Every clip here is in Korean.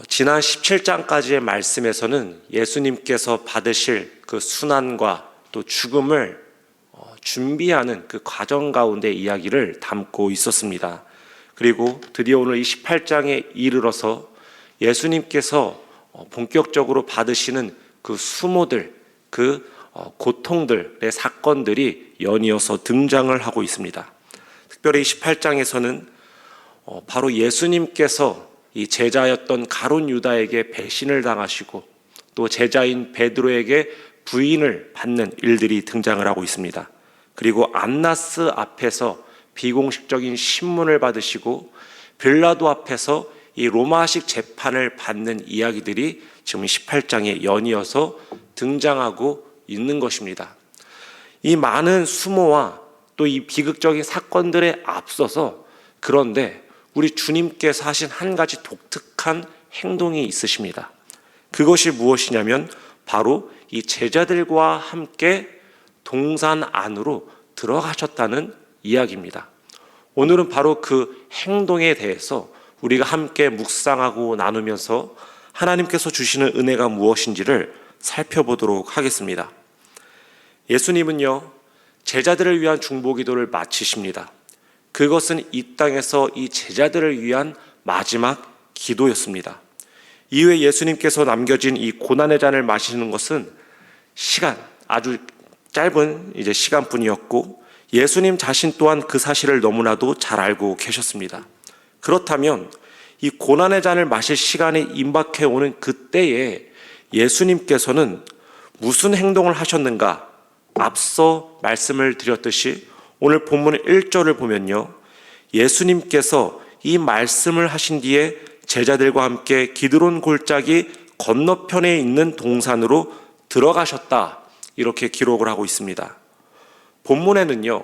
지난 17장까지의 말씀에서는 예수님께서 받으실 그 순환과 또 죽음을 준비하는 그 과정 가운데 이야기를 담고 있었습니다. 그리고 드디어 오늘 이 18장에 이르러서 예수님께서 본격적으로 받으시는 그 수모들, 그 고통들의 사건들이 연이어서 등장을 하고 있습니다. 특별히 18장에서는 바로 예수님께서 이 제자였던 가룟 유다에게 배신을 당하시고 또 제자인 베드로에게 부인을 받는 일들이 등장을 하고 있습니다. 그리고 안나스 앞에서 비공식적인 신문을 받으시고 빌라도 앞에서 이 로마식 재판을 받는 이야기들이 지금 18장에 연이어서 등장하고 있는 것입니다. 이 많은 수모와 또 이 비극적인 사건들에 앞서서 그런데 우리 주님께서 하신 한 가지 독특한 행동이 있으십니다. 그것이 무엇이냐면 바로 이 제자들과 함께 동산 안으로 들어가셨다는 이야기입니다. 오늘은 바로 그 행동에 대해서 우리가 함께 묵상하고 나누면서 하나님께서 주시는 은혜가 무엇인지를 살펴보도록 하겠습니다. 예수님은요, 제자들을 위한 중보기도를 마치십니다. 그것은 이 땅에서 이 제자들을 위한 마지막 기도였습니다. 이후에 예수님께서 남겨진 이 고난의 잔을 마시는 것은 아주 짧은 시간뿐이었고 예수님 자신 또한 그 사실을 너무나도 잘 알고 계셨습니다. 그렇다면 이 고난의 잔을 마실 시간이 임박해 오는 그때에 예수님께서는 무슨 행동을 하셨는가? 앞서 말씀을 드렸듯이 오늘 본문 1절을 보면요, 예수님께서 이 말씀을 하신 뒤에 제자들과 함께 기드론 골짜기 건너편에 있는 동산으로 들어가셨다, 이렇게 기록을 하고 있습니다. 본문에는요,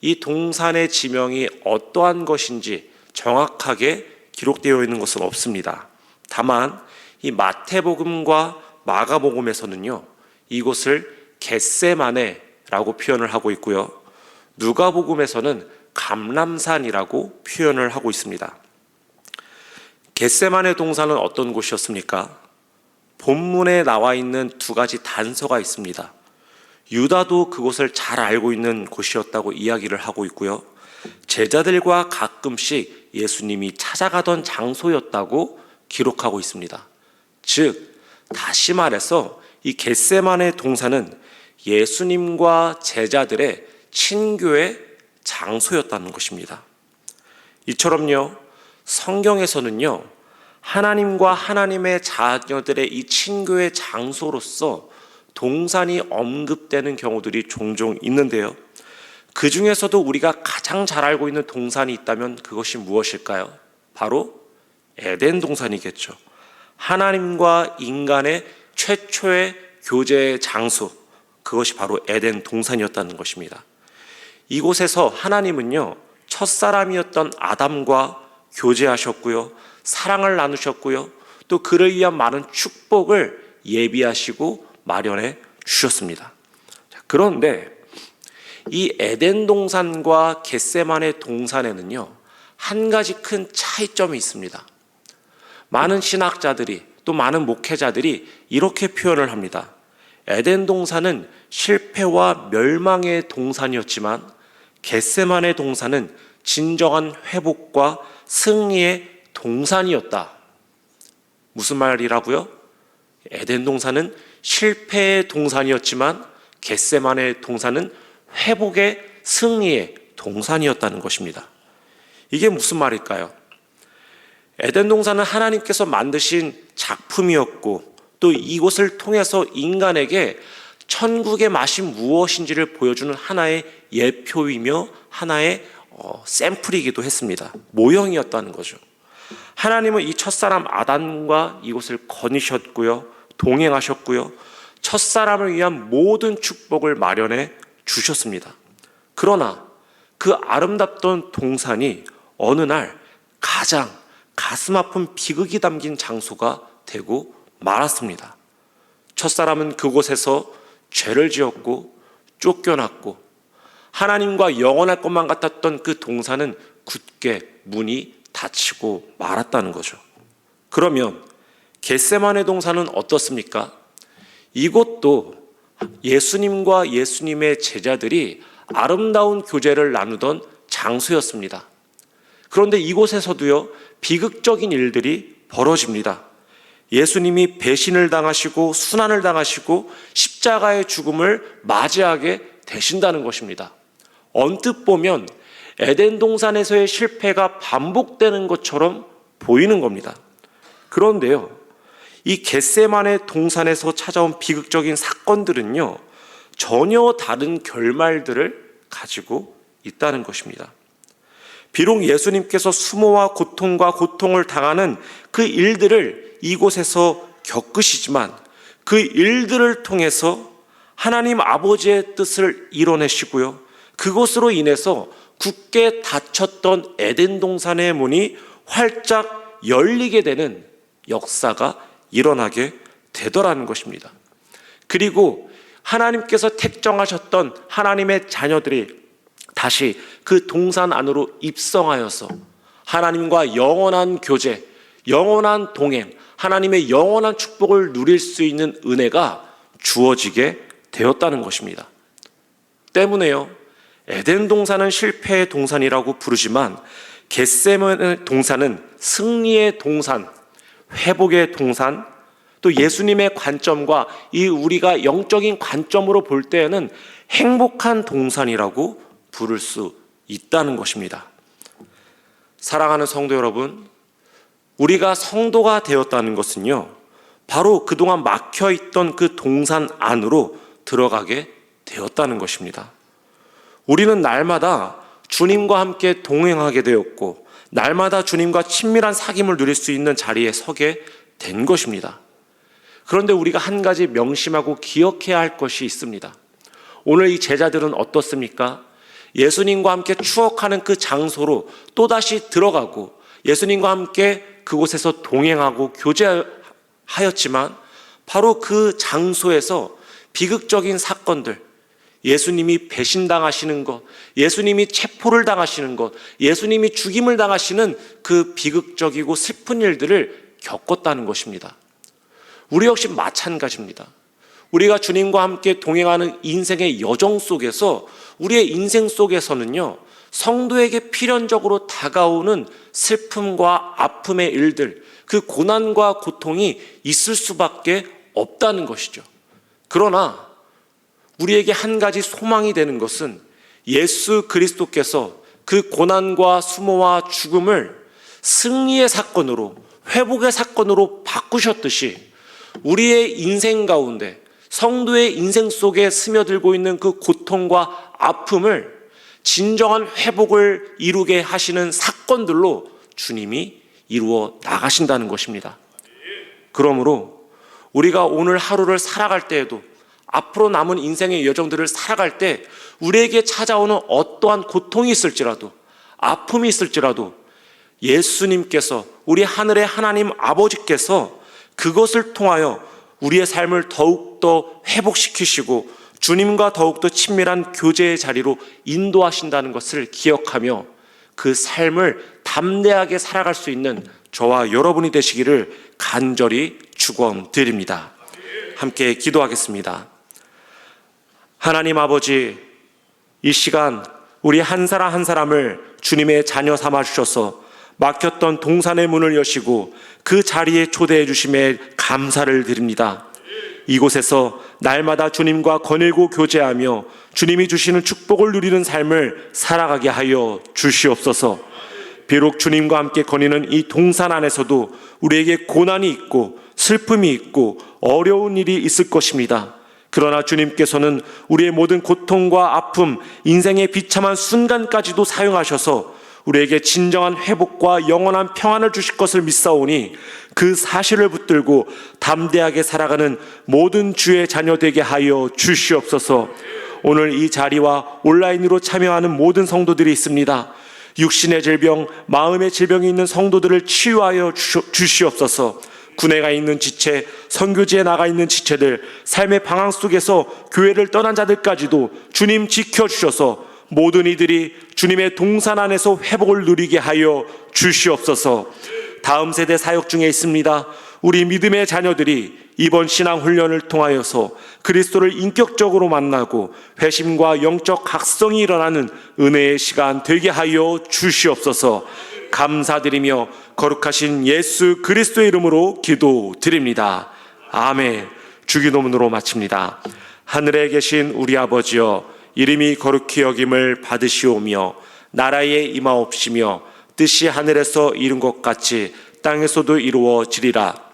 이 동산의 지명이 어떠한 것인지 정확하게 기록되어 있는 것은 없습니다. 다만 이 마태복음과 마가복음에서는요, 이곳을 겟세마네라고 표현을 하고 있고요, 누가복음에서는 감람산이라고 표현을 하고 있습니다. 겟세마네 동산은 어떤 곳이었습니까? 본문에 나와 있는 두 가지 단서가 있습니다. 유다도 그곳을 잘 알고 있는 곳이었다고 이야기를 하고 있고요, 제자들과 가끔씩 예수님이 찾아가던 장소였다고 기록하고 있습니다. 즉, 다시 말해서 이 겟세마네 동산은 예수님과 제자들의 친교의 장소였다는 것입니다. 이처럼요, 성경에서는요, 하나님과 하나님의 자녀들의 이 친교의 장소로서 동산이 언급되는 경우들이 종종 있는데요, 그 중에서도 우리가 가장 잘 알고 있는 동산이 있다면 그것이 무엇일까요? 바로 에덴 동산이겠죠. 하나님과 인간의 최초의 교제의 장소, 그것이 바로 에덴 동산이었다는 것입니다. 이곳에서 하나님은요, 첫사람이었던 아담과 교제하셨고요, 사랑을 나누셨고요, 또 그를 위한 많은 축복을 예비하시고 마련해 주셨습니다. 그런데 이 에덴 동산과 겟세마네 동산에는요, 한 가지 큰 차이점이 있습니다. 많은 신학자들이 또 많은 목회자들이 이렇게 표현을 합니다. 에덴 동산은 실패와 멸망의 동산이었지만 겟세마네 동산은 진정한 회복과 승리의 동산이었다. 무슨 말이라고요? 에덴 동산은 실패의 동산이었지만 겟세마네 동산은 회복의 승리의 동산이었다는 것입니다. 이게 무슨 말일까요? 에덴 동산은 하나님께서 만드신 작품이었고 또 이곳을 통해서 인간에게 천국의 맛이 무엇인지를 보여주는 하나의 예표이며 하나의 샘플이기도 했습니다. 모형이었다는 거죠. 하나님은 이 첫사람 아담과 이곳을 거니셨고요, 동행하셨고요, 첫사람을 위한 모든 축복을 마련해 주셨습니다. 그러나 그 아름답던 동산이 어느 날 가장 가슴 아픈 비극이 담긴 장소가 되고 말았습니다. 첫사람은 그곳에서 죄를 지었고 쫓겨났고 하나님과 영원할 것만 같았던 그 동산은 굳게 문이 닫히고 말았다는 거죠. 그러면 겟세마네 동산은 어떻습니까? 이곳도 예수님과 예수님의 제자들이 아름다운 교제를 나누던 장소였습니다. 그런데 이곳에서도요, 비극적인 일들이 벌어집니다. 예수님이 배신을 당하시고 순환을 당하시고 십자가의 죽음을 맞이하게 되신다는 것입니다. 언뜻 보면 에덴 동산에서의 실패가 반복되는 것처럼 보이는 겁니다. 그런데요, 이 겟세마네 동산에서 찾아온 비극적인 사건들은요, 전혀 다른 결말들을 가지고 있다는 것입니다. 비록 예수님께서 수모와 고통과 고통을 당하는 그 일들을 이곳에서 겪으시지만 그 일들을 통해서 하나님 아버지의 뜻을 이뤄내시고요, 그것으로 인해서 굳게 닫혔던 에덴 동산의 문이 활짝 열리게 되는 역사가 일어나게 되더라는 것입니다. 그리고 하나님께서 택정하셨던 하나님의 자녀들이 다시 그 동산 안으로 입성하여서 하나님과 영원한 교제, 영원한 동행, 하나님의 영원한 축복을 누릴 수 있는 은혜가 주어지게 되었다는 것입니다. 때문에요, 에덴 동산은 실패의 동산이라고 부르지만 겟세마네 동산은 승리의 동산, 회복의 동산, 또 예수님의 관점과 이 우리가 영적인 관점으로 볼 때에는 행복한 동산이라고 부를 수 있다는 것입니다. 사랑하는 성도 여러분, 우리가 성도가 되었다는 것은요, 바로 그동안 막혀있던 그 동산 안으로 들어가게 되었다는 것입니다. 우리는 날마다 주님과 함께 동행하게 되었고 날마다 주님과 친밀한 사귐을 누릴 수 있는 자리에 서게 된 것입니다. 그런데 우리가 한 가지 명심하고 기억해야 할 것이 있습니다. 오늘 이 제자들은 어떻습니까? 예수님과 함께 추억하는 그 장소로 또다시 들어가고 예수님과 함께 그곳에서 동행하고 교제하였지만 바로 그 장소에서 비극적인 사건들, 예수님이 배신당하시는 것, 예수님이 체포를 당하시는 것, 예수님이 죽임을 당하시는 그 비극적이고 슬픈 일들을 겪었다는 것입니다. 우리 역시 마찬가지입니다. 우리가 주님과 함께 동행하는 인생의 여정 속에서 우리의 인생 속에서는요, 성도에게 필연적으로 다가오는 슬픔과 아픔의 일들, 그 고난과 고통이 있을 수밖에 없다는 것이죠. 그러나 우리에게 한 가지 소망이 되는 것은 예수 그리스도께서 그 고난과 수모와 죽음을 승리의 사건으로, 회복의 사건으로 바꾸셨듯이 우리의 인생 가운데, 성도의 인생 속에 스며들고 있는 그 고통과 아픔을 진정한 회복을 이루게 하시는 사건들로 주님이 이루어 나가신다는 것입니다. 그러므로 우리가 오늘 하루를 살아갈 때에도, 앞으로 남은 인생의 여정들을 살아갈 때 우리에게 찾아오는 어떠한 고통이 있을지라도, 아픔이 있을지라도 예수님께서, 우리 하늘의 하나님 아버지께서 그것을 통하여 우리의 삶을 더욱더 회복시키시고 주님과 더욱더 친밀한 교제의 자리로 인도하신다는 것을 기억하며 그 삶을 담대하게 살아갈 수 있는 저와 여러분이 되시기를 간절히 축원드립니다. 함께 기도하겠습니다. 하나님 아버지, 이 시간 우리 한 사람 한 사람을 주님의 자녀 삼아 주셔서 막혔던 동산의 문을 여시고 그 자리에 초대해 주심에 감사를 드립니다. 이곳에서 날마다 주님과 거닐고 교제하며 주님이 주시는 축복을 누리는 삶을 살아가게 하여 주시옵소서. 비록 주님과 함께 거니는 이 동산 안에서도 우리에게 고난이 있고 슬픔이 있고 어려운 일이 있을 것입니다. 그러나 주님께서는 우리의 모든 고통과 아픔, 인생의 비참한 순간까지도 사용하셔서 우리에게 진정한 회복과 영원한 평안을 주실 것을 믿사오니 그 사실을 붙들고 담대하게 살아가는 모든 주의 자녀 되게 하여 주시옵소서. 오늘 이 자리와 온라인으로 참여하는 모든 성도들이 있습니다. 육신의 질병, 마음의 질병이 있는 성도들을 치유하여 주시옵소서. 군에 가 있는 지체, 선교지에 나가 있는 지체들, 삶의 방황 속에서 교회를 떠난 자들까지도 주님 지켜주셔서 모든 이들이 주님의 동산 안에서 회복을 누리게 하여 주시옵소서. 다음 세대 사역 중에 있습니다. 우리 믿음의 자녀들이 이번 신앙 훈련을 통하여서 그리스도를 인격적으로 만나고 회심과 영적 각성이 일어나는 은혜의 시간 되게 하여 주시옵소서. 감사드리며 거룩하신 예수 그리스도의 이름으로 기도드립니다. 아멘. 주기도문으로 마칩니다. 하늘에 계신 우리 아버지여, 이름이 거룩히 여김을 받으시오며 나라에 임하옵시며 뜻이 하늘에서 이룬 것 같이 땅에서도 이루어지리라.